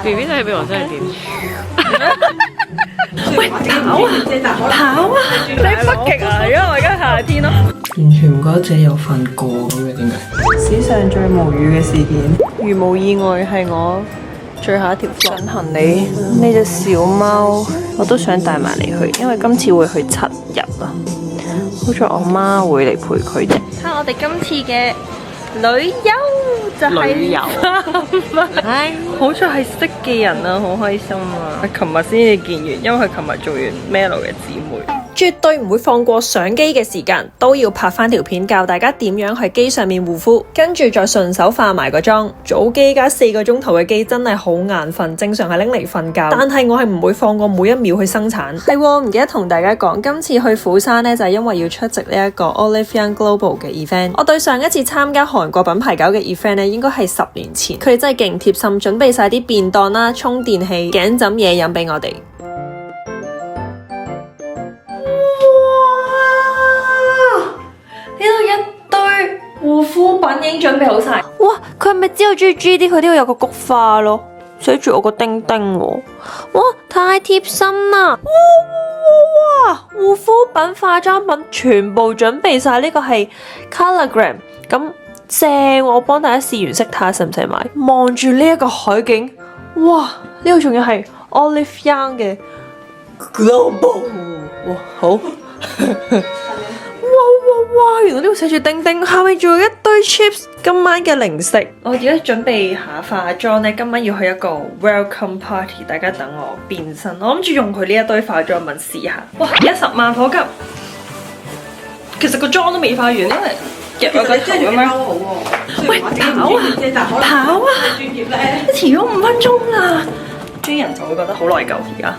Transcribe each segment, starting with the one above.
BB 仔俾我真係點？喂，跑啊！你北極啊？因為我而家夏天咯。完全唔覺得自己有瞓過咁嘅，點解？史上最無語嘅事件，如無意外係我最後一條箱行李。呢隻小貓我都想帶埋嚟去，因為今次會去7日啊。好在我媽會嚟陪佢啫。睇我哋今次嘅旅遊就係旅遊，唉，好在係識嘅人啊，好開心啊！琴日先至見完，因為佢琴日做完 Melo 嘅姊妹。絕對唔會放過上機嘅時間，都要拍翻條片教大家點樣喺機上面護膚，跟住再順手化埋個妝。早機加4個鐘頭嘅機真係好眼瞓，正常係拎嚟瞓覺，但係我係唔會放過每一秒去生產。係喎，唔記得同大家講，今次去釜山呢，就係因為要出席呢一個 Olive Young Global 嘅 event。我對上一次參加韓國品牌搞嘅 event 呢，應該係10年前。佢哋真係勁貼心，準備晒啲便當啦、充電器、頸枕嘢飲俾我哋。呢度一堆護膚品已經準備好晒。哇！佢係咪知道中意 GD？ 佢都要有個菊花咯，寫住我個丁丁喎。哇！太貼心啦！哇！護膚品、化妝品全部準備晒，呢個係 Colourgram 咁正喎。我幫大家試完色睇下使唔使買。望住呢一個海景，哇！呢個仲要係 Olive Young 嘅 Global， 哇好！哇！原來呢度寫住丁丁，下面仲有一堆 chips。今晚嘅零食，我而家準備下化妝咧。今晚要去一個 welcome party， 大家等我變身。我諗住用佢呢一堆化妝品試下。哇！而家10萬火急，其實個妝都未化完，因為夾咗個頭咁樣。喂，跑啊！你遲咗5分鐘啦。專人就會覺得好內疚而家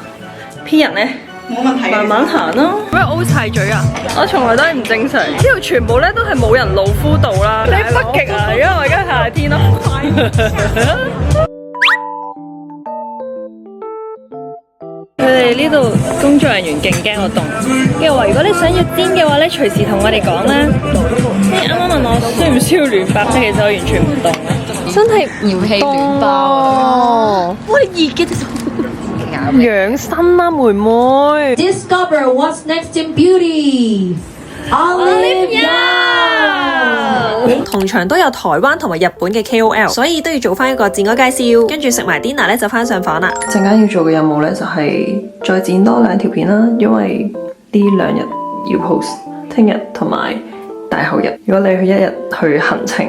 ，P 人咧。冇問題，慢慢行咯。喂，O 晒嘴啊！我從來都係唔正常。呢度全部咧都係冇人露膚度啦。你北極啊？因為我而家夏天咯。佢哋呢度工作人員勁驚我凍，跟住話如果你想要煎嘅話咧，隨時同我哋講啦。你啱啱問我需唔需要暖包，其實我完全唔凍啊，真係遙氣暖包啊！我熱嘅養生啦，妹妹。Discover what's next in beauty. Olive Young。同場都有台灣同埋日本嘅 KOL， 所以都要做翻一個自我介紹，跟住食埋 dinner 咧就翻上房啦。陣間要做嘅任務咧就係再剪多2條片啦，因為呢2日要 post， 聽日同埋大後日。如果你去1日去行程，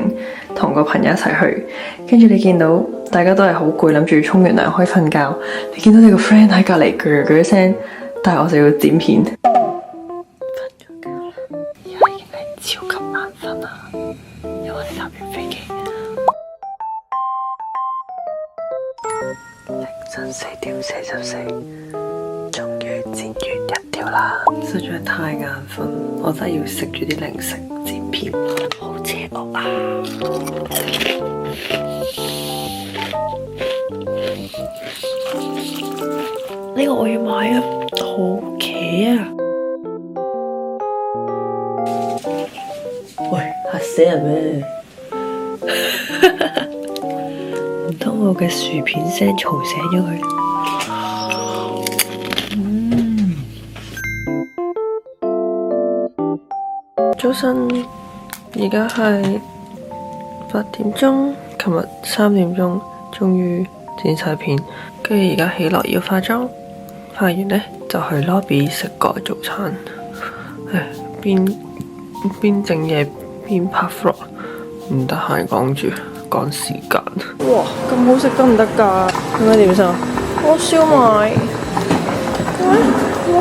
同個朋友一齊去，跟住你見到大家都係好攰，諗住沖完涼可以瞓覺。你見到你個 friend 喺隔離鋸鋸聲，但係我就要剪片。瞓咗覺啦，而家已經係超級眼瞓啦，因為我哋搭完飛機。凌晨4點44，終於剪完1條啦，實在太眼瞓，我真係要食住啲零食剪片。好邪惡啊！呢個我要買啊，好奇啊！喂，嚇死人咩？唔通我嘅薯片聲嘈醒咗佢？早晨。而家係8點鐘，琴日3點鐘終於剪晒片，跟住而家起來要化妝，化完呢就去 lobby 食個早餐。唉，邊整嘢邊拍 vlog， 唔得閒講住，趕時間。哇，咁好食得唔得㗎？應該點先？我燒賣，哇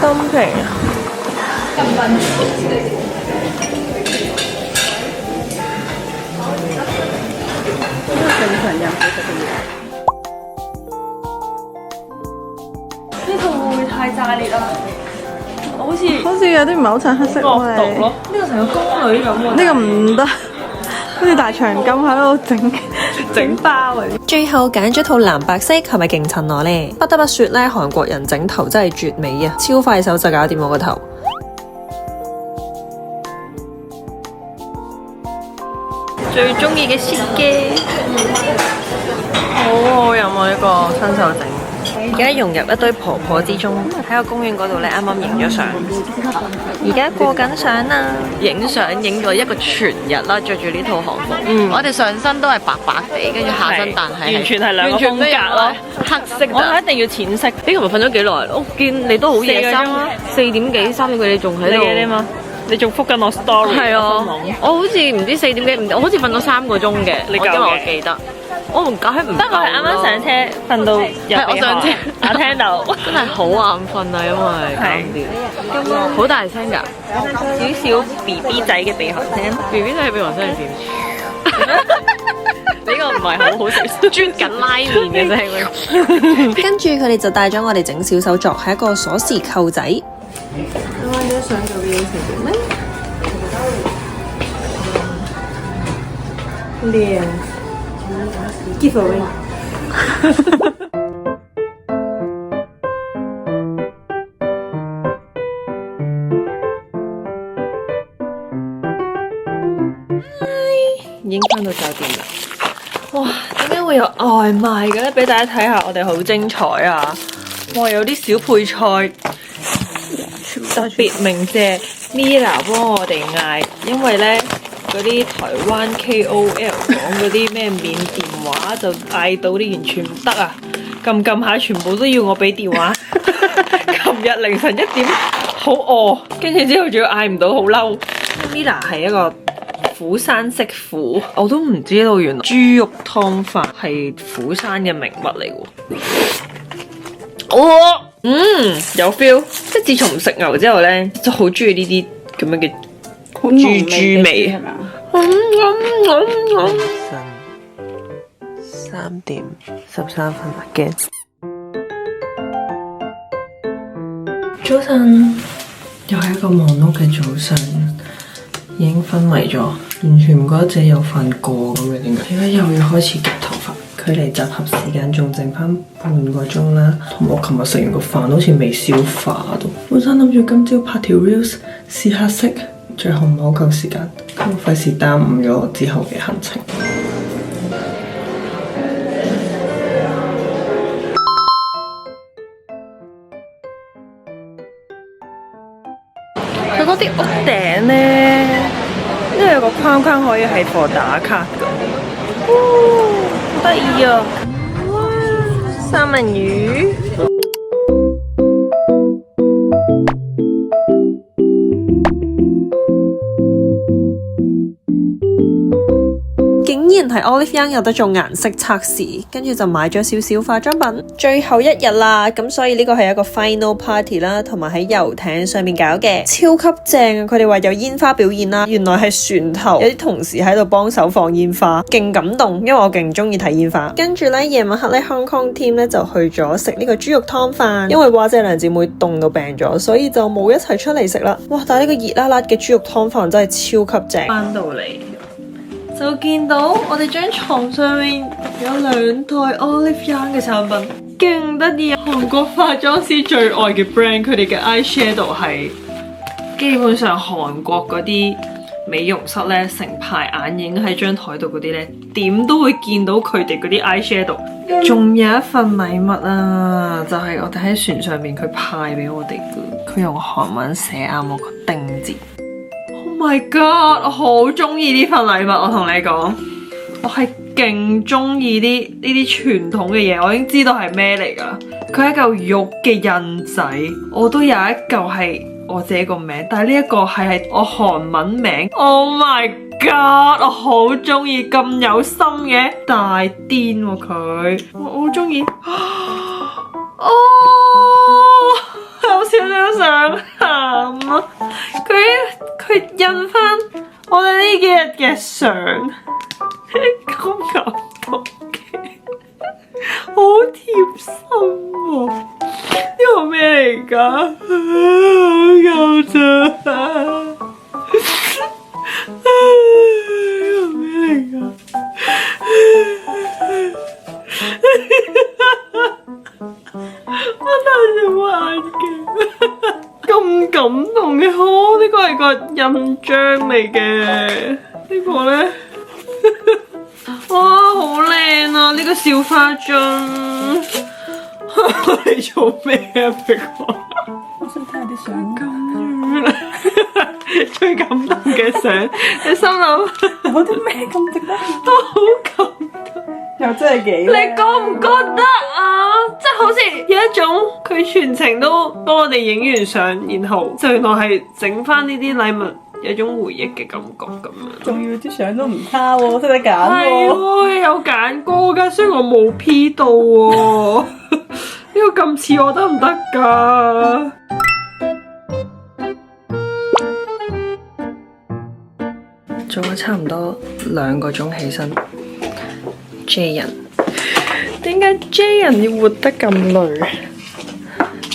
，dumpling啊！呢套會唔會太炸裂啊？好似有啲唔係好襯黑色咯。呢個成個宮女咁喎。呢個唔得，好似大長今喺度整包啊！最後揀咗套藍白色，係咪勁襯我呢？不得不說咧，韓國人整頭真係絕美啊！超快手就搞掂我個頭。最中意嘅雪嘅，好好飲啊！呢個親手整。而家融入一堆婆婆之中，喺個公園嗰度咧，啱啱影咗相。而家過緊相啦，影相影咗一個全日啦，着住呢套韓服。我哋上身都係白白地，跟住下身但係完全係兩個風格咯，黑色。我一定要淺色。你琴日瞓咗幾耐？我見你都好夜深，4點幾3點幾你仲喺度。你嘛？你仲覆緊我 story？ 係啊，我好似唔知4點幾，我好似瞓咗3個鐘嘅。因為我記得。我唔夠，唔得我係啱啱上車，瞓到入我上車，我聽到真係好眼瞓啊，因為咁好大聲㗎，少少 BB 仔嘅鼻鼾聲。BB 仔嘅鼻鼾聲係點？呢個唔係好好笑，啜緊拉麵嘅聲。跟住佢哋就帶咗我哋整小手作，係一個鎖匙扣仔。靚。Give away 已經返到酒店啦！哇，點解會有外賣嘅咧？俾大家睇下，我哋好精彩啊！哇，有啲小配菜，特別鳴謝 Mila 幫我哋嗌，因為咧。嗰啲台灣 KOL 講嗰啲咩免電話就嗌到啲完全唔得啊！撳下全部都要我俾電話。琴日凌晨1點好餓，跟住之後仲要嗌唔到，好嬲。Mila 係一個釜山媳婦，我都唔知道原來豬肉湯飯係釜山嘅名物嚟喎。有 feel， 即係自從唔食牛之後咧，就好中意呢啲咁樣嘅。豬味係咪啊？3點13分啦，驚！早晨，又係一個忙碌嘅早上，已經昏迷咗，完全唔覺得自己有瞓過咁嘅點解？而家又要開始夾頭髮，距離集合時間仲剩翻半個鐘啦。同我琴日食完個飯好似未消化到，本身諗住今朝拍條 reels 試下色。最後唔係好夠時間，咁我費事耽誤咗我之後嘅行程。佢嗰啲屋頂咧，呢度有個框框可以係貨打卡㗎，好得意啊！哇，三文魚。係 Olive Young 有得做顏色測試，跟住就買咗少少化妝品。最後一日啦，咁所以呢個係一個 final party 啦，同埋喺遊艇上面搞嘅，超級正啊！佢哋話有煙花表演啦，原來係船頭有啲同事喺度幫手放煙花，勁感動，因為我勁中意睇煙花。跟住咧夜晚黑咧 Hong Kong team 咧就去咗食呢個豬肉湯飯，因為話姐兩姊妹凍到病咗，所以就冇一齊出嚟食啦。哇！但係呢個熱辣辣嘅豬肉湯飯真係超級正。翻到嚟。就見到我哋張床上面有2袋 Olive Young 嘅產品，勁得意啊！韓國化妝師最愛嘅 brand， 佢哋嘅 eyeshadow 係基本上韓國嗰啲美容室咧成排眼影喺張台度嗰啲咧，點都會見到佢哋嗰啲 eyeshadow。仲有一份禮物啊，就係我哋喺船上面佢派俾我哋嘅，佢用韓文寫啱我個丁字。Oh my god！ 我好中意呢份禮物，我同你講，我係勁中意呢啲傳統嘅嘢，我已經知道係咩嚟噶。佢係一嚿玉嘅印仔，我都有一嚿係我自己個名，但係呢一個係我韓文名。Oh my god！ 我好中意咁有心嘅，大癲喎佢，我好中意。哦，有少少想喊啊！佢印翻我哋呢幾日嘅相，咁感動嘅，好貼心喎！呢個咩嚟㗎？好幼稚啊！呢個咩嚟㗎？我戴住副眼鏡。咁感動嘅，呢個係個印章嚟嘅，呢個咧哇，好靚啊！呢個小花樽，你做咩啊？碧華，我想睇下啲相咁。最感動嘅相，你心諗我啲咩咁值得？都好感動，又真係幾你覺唔覺得啊？即係好似有一種佢全程都幫我哋影完相，然後就原來係整翻呢啲禮物，有一種回憶嘅感覺咁樣。仲要啲相都唔差喎，識得揀係喎。喎，有揀過㗎，雖然我冇 P 到喎，呢個咁似我得唔得㗎？做咗差唔多2個鐘起身 ，J 人點解 J 人要活得咁累？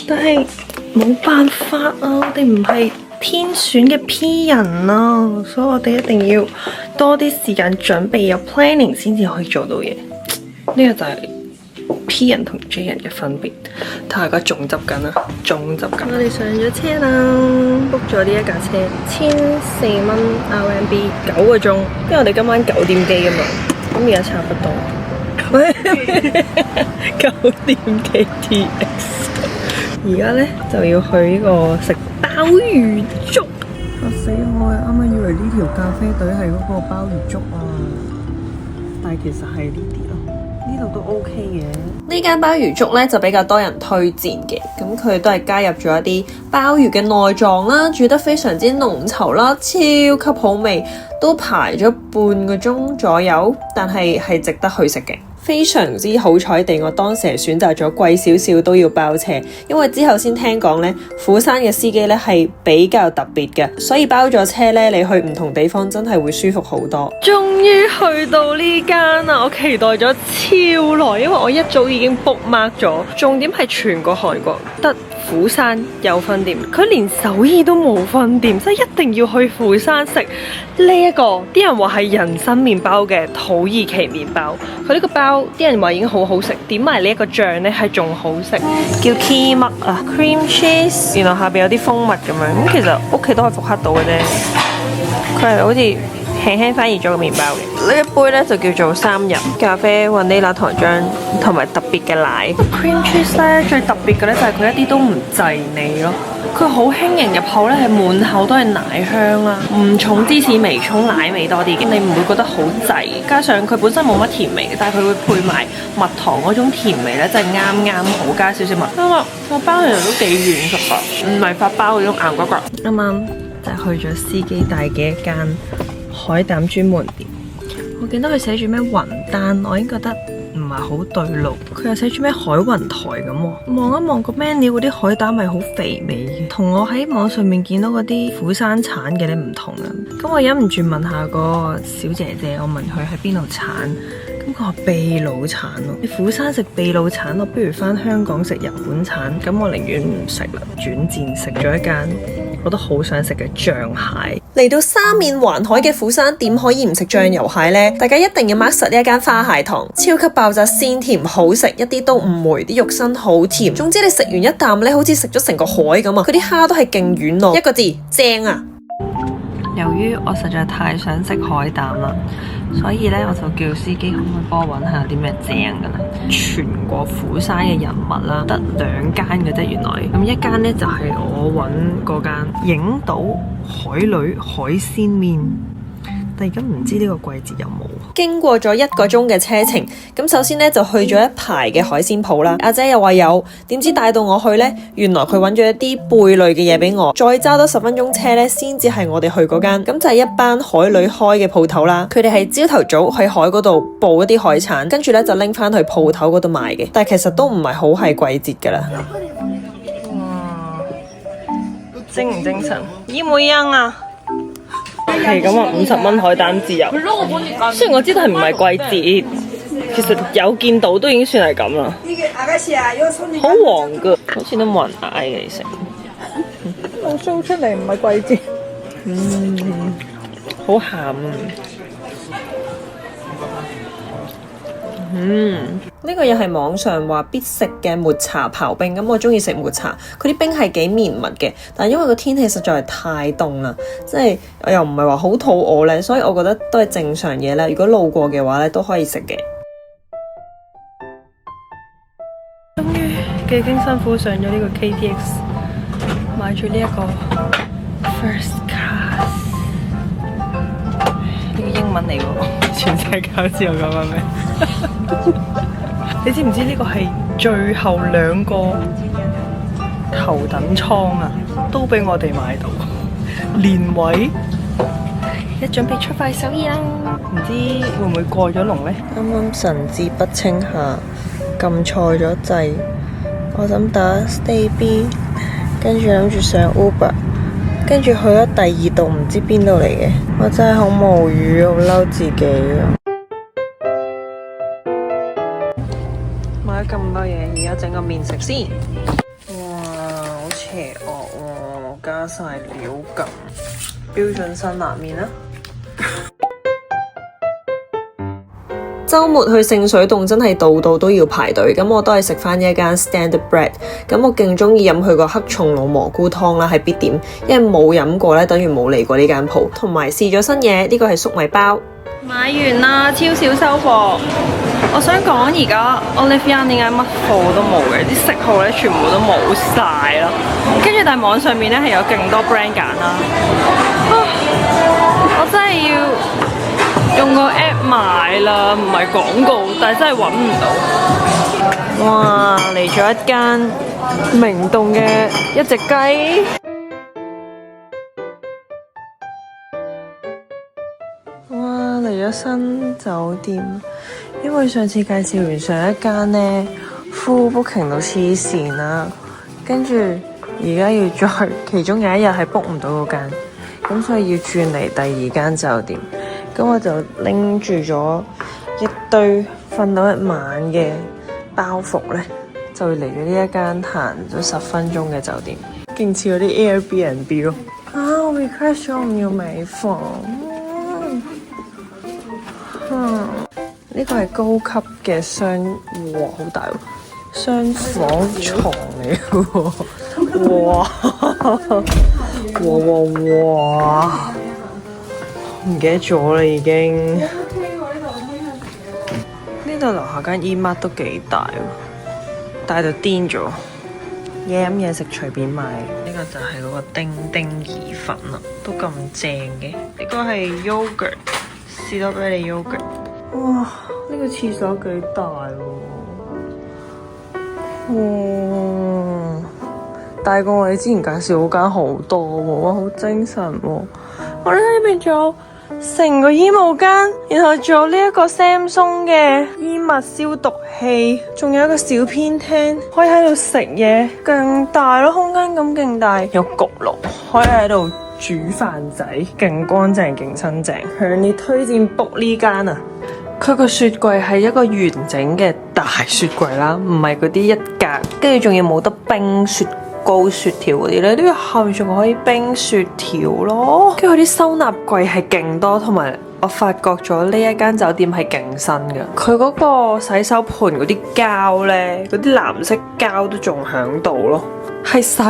但係冇辦法啊，我哋唔係天選嘅 P 人啊，所以我哋一定要多啲時間準備，有 planning 先至可以做到嘢。呢個就係 P 人同 J 人嘅分別。睇下個仲執緊啊，仲執緊。我哋上咗車啦 ，book 咗呢一架車，1400蚊 RMB 9個鐘，因為我哋今晚9點機啊嘛，咁而家差不多。9點幾 TX， 而家咧就要去呢個食鮑魚粥。嚇死我啊！啱啱以為呢條咖啡隊係嗰個鮑魚粥啊，但係其實係呢啲咯。呢度都 OK 嘅。呢間鮑魚粥咧就比較多人推薦嘅，咁佢都係加入咗一啲鮑魚嘅內臟啦，煮得非常之濃稠啦，超級好味，都排咗半個鐘左右，但係值得去食嘅。非常之好彩地，我當時係選擇咗貴少少都要包車，因為之後先聽講呢，釜山嘅司機呢係比較特別嘅，所以包咗車呢，你去唔同地方真係會舒服好多。終於去到呢間啦，我期待咗超耐，因為我一早已經 book mark 咗。重點係全個韓國得釜山有分店，佢連首爾都冇分店，所以一定要去釜山食呢一個。啲人話係人參麵包嘅土耳其麵包，佢呢個包啲人話已經好好食，點埋呢一個醬呢係仲好食，叫 Kimak 啊 ，cream cheese， 原來下邊有啲蜂蜜咁樣，咁其實屋企都可以復刻到嘅啫，佢係好似輕輕翻熱咗個麵包嘅。呢一杯呢就叫做3仁咖啡、雲呢拿糖漿同埋特別嘅奶。cream cheese 呢最特別嘅呢就係佢一啲都唔滯膩咯，佢好輕盈入口呢係滿口都係奶香啦，唔重芝士味，重奶味多啲嘅，你唔會覺得好滯。加上佢本身冇乜甜味嘅，但係佢會配埋蜜糖嗰種甜味呢，真係啱啱好，加少少蜜。個包其實都幾軟實㗎，唔係發包嗰種硬骨骨。啱啱就去咗司機帶嘅一間海膽專門店，我見到佢寫住咩雲丹，我已經覺得唔係好對路。佢又寫住咩海雲台咁喎，望一望個 menu 嗰啲海膽係好肥美嘅，同我喺網上面見到嗰啲釜山產嘅咧唔同啊。咁我忍唔住問下個小姐姐，我問佢喺邊度產，咁佢話秘魯產咯。你釜山食秘魯產，我不如翻香港食日本產，咁我寧願唔食啦，轉戰食咗一間我都好想食嘅醬蟹。嚟到三面環海嘅釜山，點可以唔食醬油蟹呢？大家一定要 mark 實呢一間花蟹堂，超級爆炸鮮甜好食，一啲都唔霉，啲肉身好甜。總之你食完一啖咧，好似食咗成個海咁啊！佢啲蝦都係勁軟糯，一個字正啊！由於我實在太想食海膽啦，所以咧我就叫司機可唔可以幫我揾下有啲咩正嘅咧？全國釜山嘅人物啦，得2間嘅啫，原來咁一間咧就係我揾嗰間影島海女海鮮麵。但而家唔知呢個季節有冇。經過咗1個鐘嘅車程，咁首先呢就去咗一排嘅海鮮鋪啦。阿姐又話有，點知帶到我去呢？原來佢揾咗一啲貝類嘅嘢俾我，再揸多10分鐘車呢，先至係我哋去嗰間。咁就係一班海女開嘅鋪頭啦。佢哋係朝頭早喺海嗰度捕一啲海產，跟住呢就拎翻去鋪頭嗰度賣嘅。但係其實都唔係好係季節噶啦。哇，精唔精神？依冇樣啊！係咁話50蚊海膽自由，雖然我知道係唔係季節，其實有見到都已經算係咁啦。好黃噶，好似都冇人嗌嘅其實。我 show 出嚟唔係季節。好鹹啊！呢個又係網上話必食嘅抹茶刨冰，咁我中意食抹茶，佢啲冰係幾綿密嘅，但係因為個天氣實在係太凍啦，即係我又唔係話好肚餓咧，所以我覺得都係正常嘢啦。如果路過嘅話咧，都可以食嘅。終於幾經辛苦上咗呢個 KTX， 買住呢一個 First Class， 呢個英文嚟喎，全世界都知我講緊咩。你知唔知呢個係最後2個頭等艙啊，都俾我哋買到連位，一準備出發首爾啦！唔知會唔會過咗龍呢？啱啱神志不清下，撳錯咗掣，我諗打 Stay B， 跟住諗住上 Uber， 跟住去咗第2度唔知邊度嚟嘅，我真係好無語，好嬲自己啊！買咗咁多嘢，而家整個麵食先。哇，好邪惡喎，加晒料咁，標準辛辣麵啦。週末去聖水洞真係度度都要排隊，咁我都係食翻一間 Standard Bread， 咁我勁中意飲佢個黑松露蘑菇湯啦，係必點，因為冇飲過咧，等於冇嚟過呢間鋪，同埋試咗新嘢，呢個係粟米包。買完啦，超少收貨。我想講而家 Olivia 點解乜貨都冇嘅？啲色號咧全部都冇晒咯。跟住但係網上面咧係有勁多 brand 揀啦。我真係要用個 app 買啦，唔係廣告，但係真係揾唔到。哇！嚟咗一間明洞嘅一隻雞。哇！嚟咗新酒店，因為上次介紹完上一間呢 full booking 到黐線啦，跟住而家要再其中有一日係 book 唔到嗰間，咁所以要轉嚟第2間酒店。咁我就拎住咗一堆瞓到一晚嘅包袱咧，就嚟咗呢一間行咗10分鐘嘅酒店，勁似嗰啲 Airbnb 咯。我 request 咗唔要尾房。呢個係高級嘅雙，哇，好大喎！雙房床嚟嘅喎，哇！唔記得咗啦已經。呢度樓下間 E-Mart 都幾大喎，大到癲咗。嘢飲嘢食隨便買。呢個就係嗰個丁丁意粉啦，都咁正嘅。呢個係 yogurt， 士多啤梨 yogurt。哇！呢個廁所幾大喎，哇！大過我哋之前介紹嗰間好多喎，哇！好精神喎。我哋喺呢邊仲有成個衣帽間，然後仲有呢一個 Samsung 嘅衣物消毒器，仲有一個小偏廳，可以喺度食嘢，勁大咯，空間感勁大，有焗爐，可以喺度煮飯仔，勁乾淨，勁新淨。強烈推薦 book 呢間啊！佢個雪櫃係一個完整嘅大雪櫃啦，唔係嗰啲一格，跟住仲要冇得冰雪糕、雪條嗰啲咧。呢個後面仲可以冰雪條咯，跟住佢啲收納櫃係勁多，同埋我發覺咗呢一間酒店係勁新嘅。佢嗰個洗手盆嗰啲膠咧，嗰啲藍色膠都仲喺度咯。係洗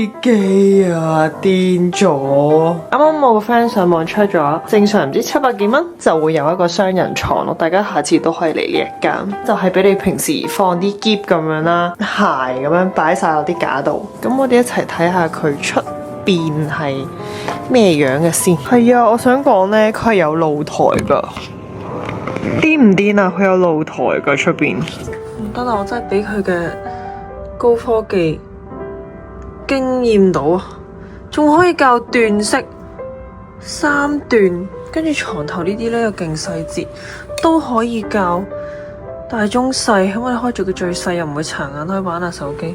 衣機啊，癲咗！啱啱我個 friend 上網 check 咗，正常唔知700幾蚊就會有一個雙人床咯。大家下次都可以嚟呢一間，就係俾你平時放啲篋咁樣啦，鞋咁樣擺晒落啲架度。咁我哋一齊睇下佢出邊係咩樣嘅先。係啊，我想講呢，佢係有露台噶，癲唔癲啊？佢有露台噶出邊。唔得啦，我真係俾佢嘅高科技驚豔到啊！仲可以校段式3段，跟住床頭呢啲咧又勁細節，都可以校大中細。咁我哋開住佢最細，又唔會殘眼，可以玩下手機。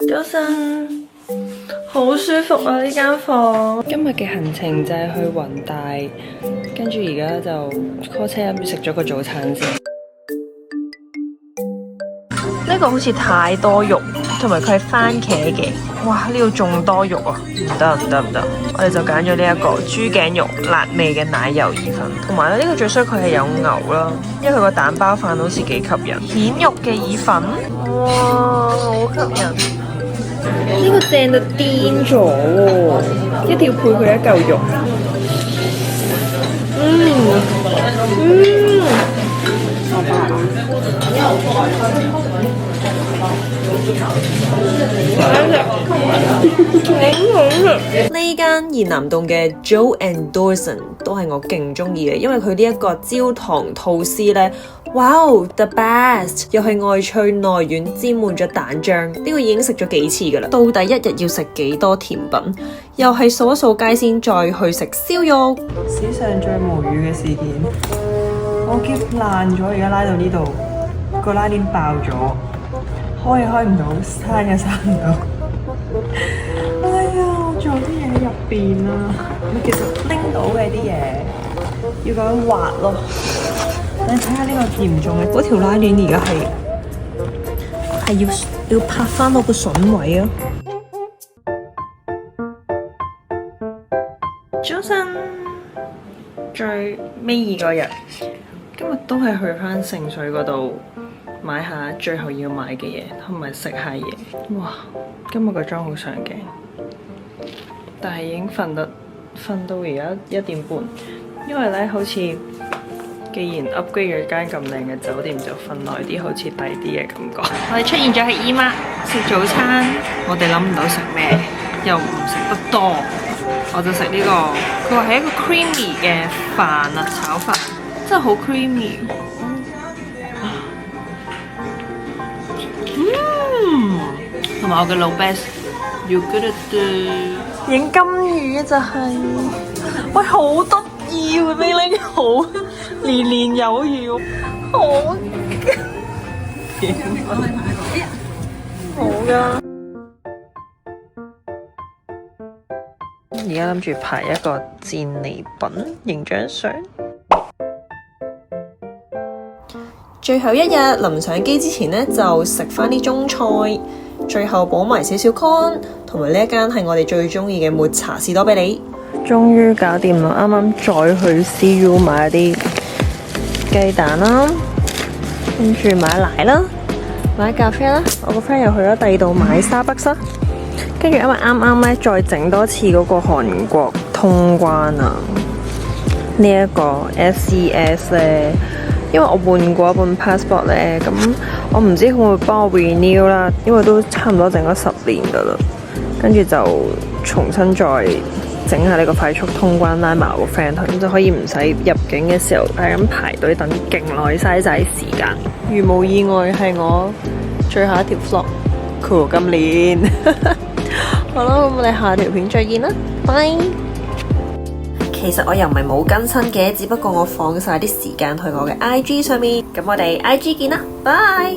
早晨，好舒服啊！呢間房。今日嘅行程就係去雲大，跟住而家就 call 車諗住食咗個早餐先。呢個好似太多肉，同埋佢係番茄嘅。哇！呢度仲多肉啊，唔得，我哋就揀咗呢一個豬頸肉辣味嘅奶油意粉，同埋呢個最衰佢係有牛啦，因為佢個蛋包飯好似幾吸引。蜆肉嘅意粉，哇，好吸引！呢個正到癲咗喎，一定要配佢一嚿肉。呢間延南洞嘅 Joe and Dawson 都係我勁中意嘅，因為佢呢一個焦糖吐司呢，哇 the best， 又係外脆內軟，沾滿咗蛋漿。呢個已經食咗幾次噶啦，到底一日要食幾多甜品？又係掃一掃街先，再去食燒肉。史上最無語嘅事件，我喼爛咗，而家拉到呢度，個拉鏈爆咗，開唔到，閂又閂唔到。哎呀，我仲有啲嘢喺入邊啊！其實拎到嘅啲嘢要咁樣滑咯。你睇下呢個嚴重嘅，嗰條拉鏈而家係要拍翻到個筍位啊！早晨，最尾2個日，今日都係去翻聖水嗰度買下最後要買嘅嘢，同埋食下嘢。哇！今日個妝好上鏡，但係已經瞓到而家1點半，因為咧好似既然 upgrade 咗間咁靚嘅酒店，就瞓耐啲，好似抵啲嘅感覺。我哋出現咗喺姨媽食早餐，我哋諗唔到食咩，又唔食得多，我就食呢個。佢話係一個 creamy 嘅飯啊，炒飯真係好 creamy。同埋我嘅老 best，you good at the 影金魚就係、喂好得意喎，你拎好年年有餘，好好噶。而家諗住排一個戰利品影張相。最後一日臨上機之前呢，就食翻啲中菜，最後補埋少少 corn，同埋呢一間係我哋最中意嘅抹茶士多啤梨。終於搞掂啦！啱啱再去 CU 買啲雞蛋啦，跟住買奶啦，買咖啡啦。我個 friend 又去咗第二度買 Starbucks 啦。跟住因為啱啱咧再整多次嗰個韓國通關啊，呢一個 SES 咧。因為我換過一本 passport 咧，咁我唔知佢會唔會幫我 renew 啦，因為都差唔多整咗10年噶啦，跟住就重新再整下呢個快速通關，拉埋我個 friend 去，咁就可以唔使入境嘅時候係咁排隊等勁耐，嘥晒時間。如無意外係我最後一條 vlog，cool 今年。好啦，咁我哋下條片再見啦，拜。其實我又唔係冇更新嘅，只不過我放晒啲時間去我嘅 IG 上面。咁我哋 IG 見啦，拜。